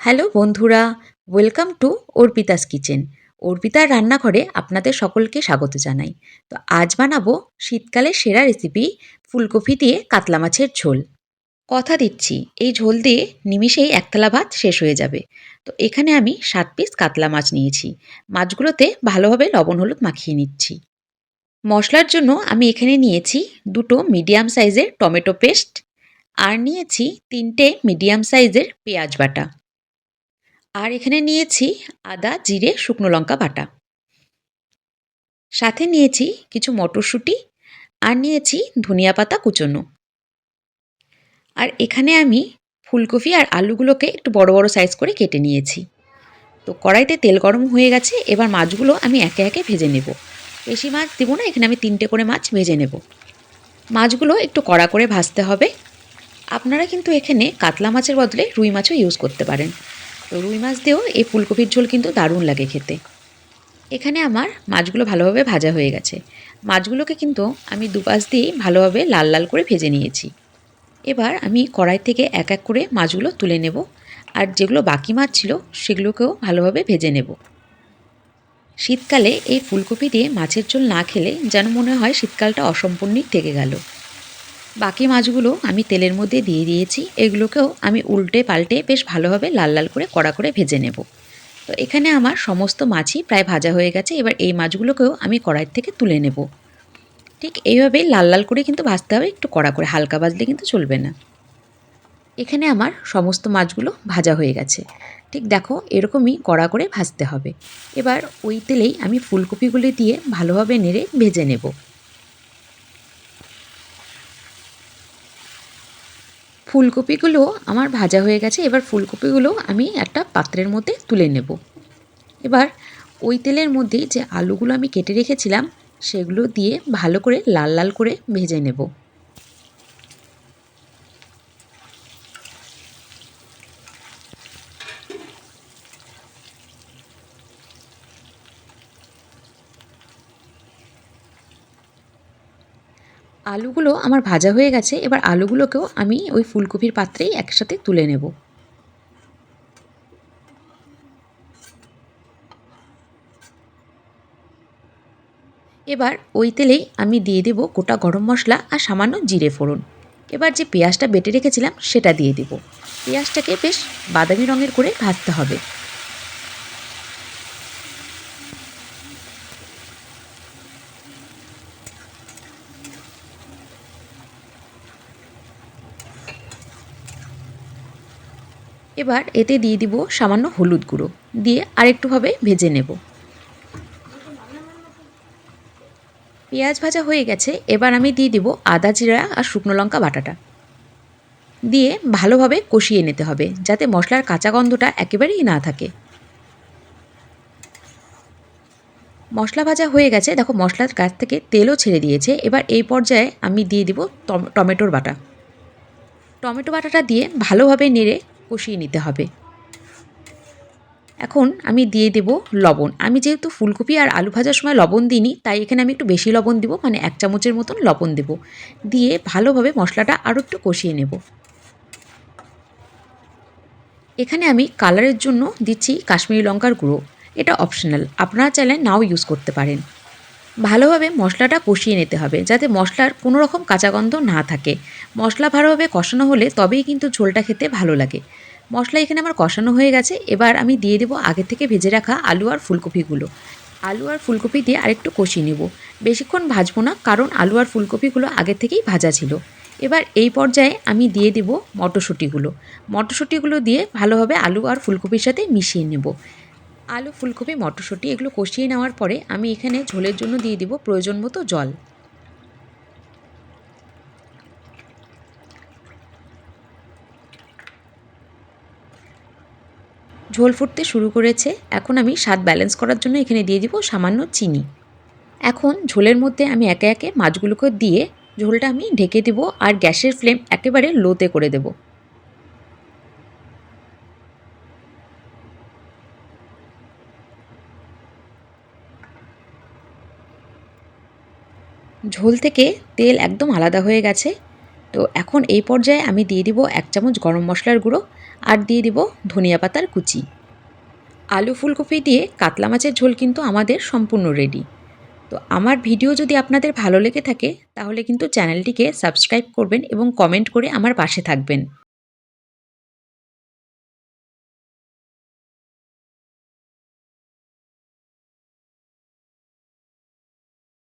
Hello বন্ধুরা, welcome to Arpita's kitchen. অর্পিতার রান্নাঘরে আপনাদের সকলকে স্বাগত জানাই। তো আজ বানাবো শীতকালের সেরা রেসিপি, ফুলকপি দিয়ে কাতলা মাছের ঝোল। কথা দিচ্ছি এই ঝোল দিয়ে নিমিষেই একতলা ভাত শেষ হয়ে যাবে। তো এখানে আমি 7 পিস কাতলা মাছ নিয়েছি। মাছগুলোতে ভালোভাবে লবণ হলুদ মাখিয়ে নিচ্ছি। মশলার জন্য আমি এখানে নিয়েছি দুটো মিডিয়াম সাইজের টমেটো পেস্ট, আর নিয়েছি 3টে মিডিয়াম সাইজের পেঁয়াজ বাটা, আর এখানে নিয়েছি আদা জিরে শুকনো লঙ্কা বাটা। সাথে নিয়েছি কিছু মটরশুঁটি, আর নিয়েছি ধনিয়া পাতা কুচোনো। আর এখানে আমি ফুলকপি আর আলুগুলোকে একটু বড় বড় সাইজ করে কেটে নিয়েছি। তো কড়াইতে তেল গরম হয়ে গেছে, এবার মাছগুলো আমি একে একে ভেজে নেব। বেশি মাছ দেবো না, এখানে আমি 3টে করে মাছ ভেজে নেব। মাছগুলো একটু কড়া করে ভাজতে হবে। আপনারা কিন্তু এখানে কাতলা মাছের বদলে রুই মাছও ইউজ করতে পারেন। তো রুই মাছ দিয়েও এই ফুলকপির ঝোল কিন্তু দারুণ লাগে খেতে। এখানে আমার মাছগুলো ভালোভাবে ভাজা হয়ে গেছে। মাছগুলোকে কিন্তু আমি দুপাশ দিয়েই ভালোভাবে লাল লাল করে ভেজে নিয়েছি। এবার আমি কড়াই থেকে এক এক করে মাছগুলো তুলে নেব, আর যেগুলো বাকি মাছ ছিল সেগুলোকেও ভালোভাবে ভেজে নেব। শীতকালে এই ফুলকপি দিয়ে মাছের ঝোল না খেলে যেন মনে হয় শীতকালটা অসম্পূর্ণই থেকে গেল। বাকি মাছগুলো আমি তেলের মধ্যে দিয়ে দিয়েছি, এগুলোকেও আমি উল্টে পাল্টে বেশ ভালোভাবে লাল লাল করে কড়া করে ভেজে নেব। তো এখানে আমার সমস্ত মাছই প্রায় ভাজা হয়ে গেছে। এবার এই মাছগুলোকেও আমি কড়াই থেকে তুলে নেব। ঠিক এইভাবেই লাল লাল করে কিন্তু ভাজতে হবে, একটু কড়া করে, হালকা ভাজলে কিন্তু চলবে না। এখানে আমার সমস্ত মাছগুলো ভাজা হয়ে গেছে। ঠিক দেখো এরকমই কড়া করে ভাজতে হবে। এবার ওই তেলেই আমি ফুলকপিগুলি দিয়ে ভালোভাবে নেড়ে ভেজে নেব। ফুলকপিগুলো আমার ভাজা হয়ে গেছে। এবার ফুলকপিগুলো আমি একটা পাত্রের মধ্যে তুলে নেব। এবার ওই তেলের মধ্যেই যে আলুগুলো আমি কেটে রেখেছিলাম সেগুলো দিয়ে ভালো করে লাল লাল করে ভেজে নেব। আলুগুলো আমার ভাজা হয়ে গেছে। এবার আলুগুলোকেও আমি ওই ফুলকপির পাত্রেই একসাথে তুলে নেব। এবার ওই তেলেই আমি দিয়ে দেব গোটা গরম মশলা আর সামান্য জিরে ফোড়ন। এবার যে পেঁয়াজটা বেটে রেখেছিলাম সেটা দিয়ে দেব। পেঁয়াজটাকে বেশ বাদামি রঙের করে ভাজতে হবে। এবার এতে দিয়ে দিব সামান্য হলুদ গুঁড়ো, দিয়ে আরেকটুভাবে ভেজে নেব। পেঁয়াজ ভাজা হয়ে গেছে। এবার আমি দিয়ে দিব আদা জিরা আর শুকনো লঙ্কা বাটাটা, দিয়ে ভালোভাবে কষিয়ে নিতে হবে যাতে মশলার কাঁচা গন্ধটা একেবারেই না থাকে। মশলা ভাজা হয়ে গেছে, দেখো মশলার গাছ থেকে তেলও ছেড়ে দিয়েছে। এবার এই পর্যায়ে আমি দিয়ে দিব টমেটোর বাটা। টমেটো বাটাটা দিয়ে ভালোভাবে নেড়ে কষিয়ে নিতে হবে। এখন আমি দিয়ে দেব লবণ। আমি যেহেতু ফুলকপি আর আলু ভাজার সময় লবণ দিইনি, তাই এখানে আমি একটু বেশি লবণ দেবো, মানে 1 চামচের মতন লবণ দেব। দিয়ে ভালোভাবে মশলাটা আরও একটু কষিয়ে নেব। এখানে আমি কালারের জন্য দিচ্ছি কাশ্মীরি লঙ্কার গুঁড়ো। এটা অপশনাল, আপনারা চাইলে নাও ইউজ করতে পারেন। ভালোভাবে মশলাটা কষিয়ে নিতে হবে যাতে মশলার কোনো রকম কাঁচা গন্ধ না থাকে। মশলা ভালোভাবে কষানো হলে তবেই কিন্তু ঝোলটা খেতে ভালো লাগে। মশলা এখানে আমার কষানো হয়ে গেছে। এবার আমি দিয়ে দেবো আগে থেকে ভেজে রাখা আলু আর ফুলকপিগুলো। আলু আর ফুলকপি দিয়ে আরেকটু কষিয়ে নেব। বেশিক্ষণ ভাজবো না, কারণ আলু আর ফুলকপিগুলো আগে থেকেই ভাজা ছিল। এবার এই পর্যায়ে আমি দিয়ে দেব মটরশুঁটিগুলো। মটরশুঁটিগুলো দিয়ে ভালোভাবে আলু আর ফুলকপির সাথে মিশিয়ে নেব। আলু ফুলকপি মটরশুঁটি এগুলো কষিয়ে নেওয়ার পরে আমি এখানে ঝোলের জন্য দিয়ে দিব প্রয়োজন মতো জল। ঝোল ফুটতে শুরু করেছে। এখন আমি স্বাদ ব্যালেন্স করার জন্য এখানে দিয়ে দিব সামান্য চিনি। এখন ঝোলের মধ্যে আমি একে একে মাছগুলোকে দিয়ে ঝোলটা আমি ঢেকে দেব, আর গ্যাসের ফ্লেম একেবারে লোতে করে দেব। ঝোল থেকে তেল একদম আলাদা হয়ে গেছে। তো এখন এই পর্যায়ে আমি দিয়ে দিব 1 চামচ গরম মশলার গুঁড়ো, আর দিয়ে দিব ধনিয়া পাতার কুচি। আলু ফুলকপি দিয়ে কাতলা মাছের ঝোল কিন্তু আমাদের সম্পূর্ণ রেডি। তো আমার ভিডিও যদি আপনাদের ভালো লেগে থাকে তাহলে কিন্তু চ্যানেলটিকে সাবস্ক্রাইব করবেন এবং কমেন্ট করে আমার পাশে থাকবেন।